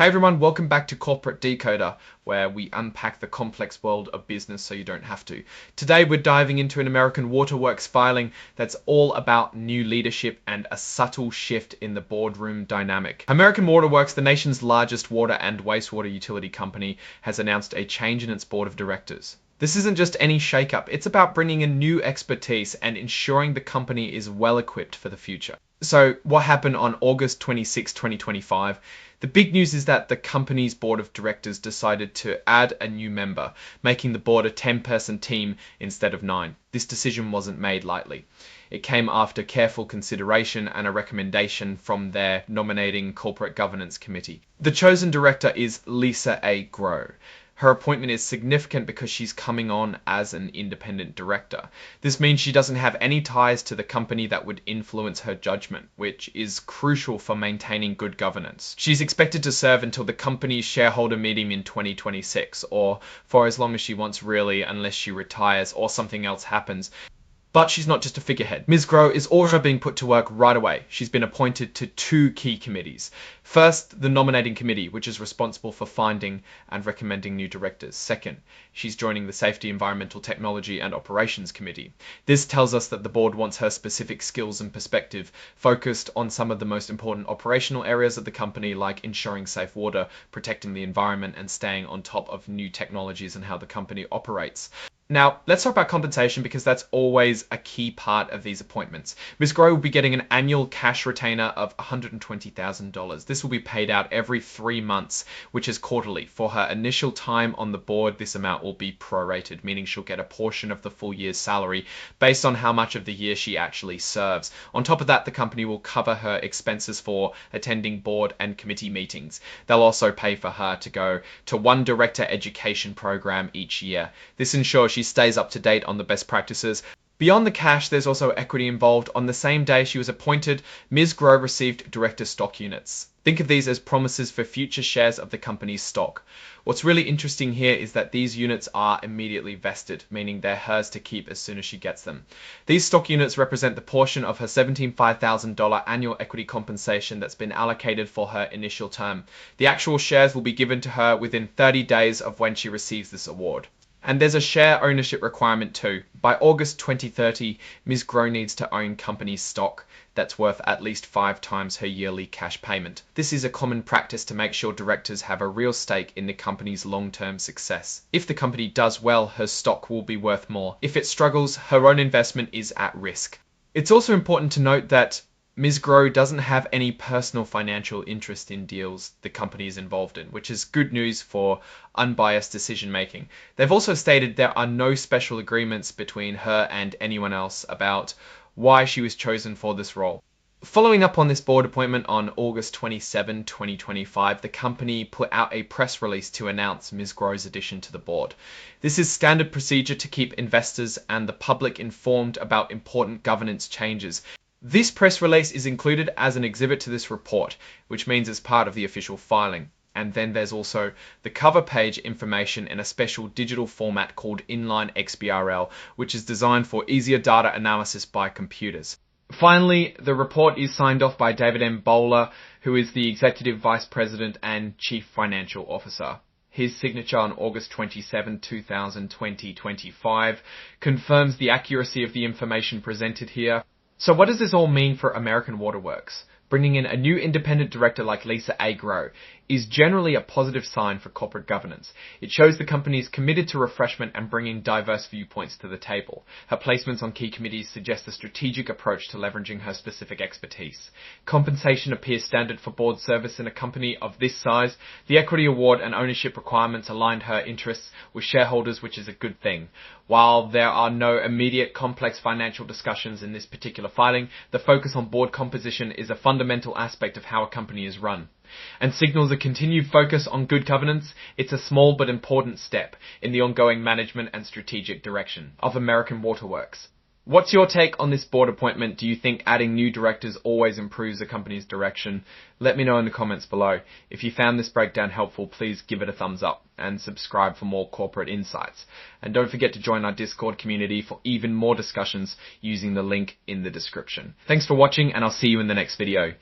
Hey everyone, welcome back to Corporate Decoder, where we unpack the complex world of business so you don't have to. Today we're diving into an American Waterworks filing that's all about new leadership and a subtle shift in the boardroom dynamic. American Waterworks, the nation's largest water and wastewater utility company, has announced a change in its board of directors. This isn't just any shakeup, it's about bringing in new expertise and ensuring the company is well equipped for the future. So what happened on August 26, 2025? The big news is that the company's board of directors decided to add a new member, making the board a 10-person team instead of 9. This decision wasn't made lightly. It came after careful consideration and a recommendation from their nominating corporate governance committee. The chosen director is Lisa A. Grow. Her appointment is significant because she's coming on as an independent director. This means she doesn't have any ties to the company that would influence her judgment, which is crucial for maintaining good governance. She's expected to serve until the company's shareholder meeting in 2026, or for as long as she wants really, unless she retires or something else happens. But she's not just a figurehead. Ms. Grow is also being put to work right away. She's been appointed to 2 key committees. First, the nominating committee, which is responsible for finding and recommending new directors. Second, she's joining the Safety, Environmental Technology and Operations Committee. This tells us that the board wants her specific skills and perspective focused on some of the most important operational areas of the company, like ensuring safe water, protecting the environment, and staying on top of new technologies and how the company operates. Now, let's talk about compensation because that's always a key part of these appointments. Ms. Grow will be getting an annual cash retainer of $120,000. This will be paid out every 3 months, which is quarterly. For her initial time on the board, this amount will be prorated, meaning she'll get a portion of the full year's salary based on how much of the year she actually serves. On top of that, the company will cover her expenses for attending board and committee meetings. They'll also pay for her to go to one director education program each year. This ensures she stays up to date on the best practices. Beyond the cash, there's also equity involved. On the same day she was appointed, Ms. Grow received director stock units. Think of these as promises for future shares of the company's stock. What's really interesting here is that these units are immediately vested, meaning they're hers to keep as soon as she gets them. These stock units represent the portion of her $75,000 annual equity compensation that's been allocated for her initial term. The actual shares will be given to her within 30 days of when she receives this award. And there's a share ownership requirement too. By August 2030, Ms. Grow needs to own company stock that's worth at least 5 times her yearly cash payment. This is a common practice to make sure directors have a real stake in the company's long-term success. If the company does well, her stock will be worth more. If it struggles, her own investment is at risk. It's also important to note that Ms. Grow doesn't have any personal financial interest in deals the company is involved in, which is good news for unbiased decision making. They've also stated there are no special agreements between her and anyone else about why she was chosen for this role. Following up on this board appointment on August 27, 2025, the company put out a press release to announce Ms. Grow's addition to the board. This is standard procedure to keep investors and the public informed about important governance changes. This press release is included as an exhibit to this report, which means it's part of the official filing. And then there's also the cover page information in a special digital format called Inline XBRL, which is designed for easier data analysis by computers. Finally, the report is signed off by David M. Bowler, who is the Executive Vice President and Chief Financial Officer. His signature on August 27, 2025 confirms the accuracy of the information presented here. So what does this all mean for American Waterworks? Bringing in a new independent director like Lisa A. Grow is generally a positive sign for corporate governance. It shows the company is committed to refreshment and bringing diverse viewpoints to the table. Her placements on key committees suggest a strategic approach to leveraging her specific expertise. Compensation appears standard for board service in a company of this size. The equity award and ownership requirements aligned her interests with shareholders, which is a good thing. While there are no immediate complex financial discussions in this particular filing, the focus on board composition is a fundamental aspect of how a company is run, and signals a continued focus on good governance. It's a small but important step in the ongoing management and strategic direction of American Waterworks. What's your take on this board appointment? Do you think adding new directors always improves a company's direction? Let me know in the comments below. If you found this breakdown helpful, please give it a thumbs up and subscribe for more corporate insights. And don't forget to join our Discord community for even more discussions using the link in the description. Thanks for watching, and I'll see you in the next video.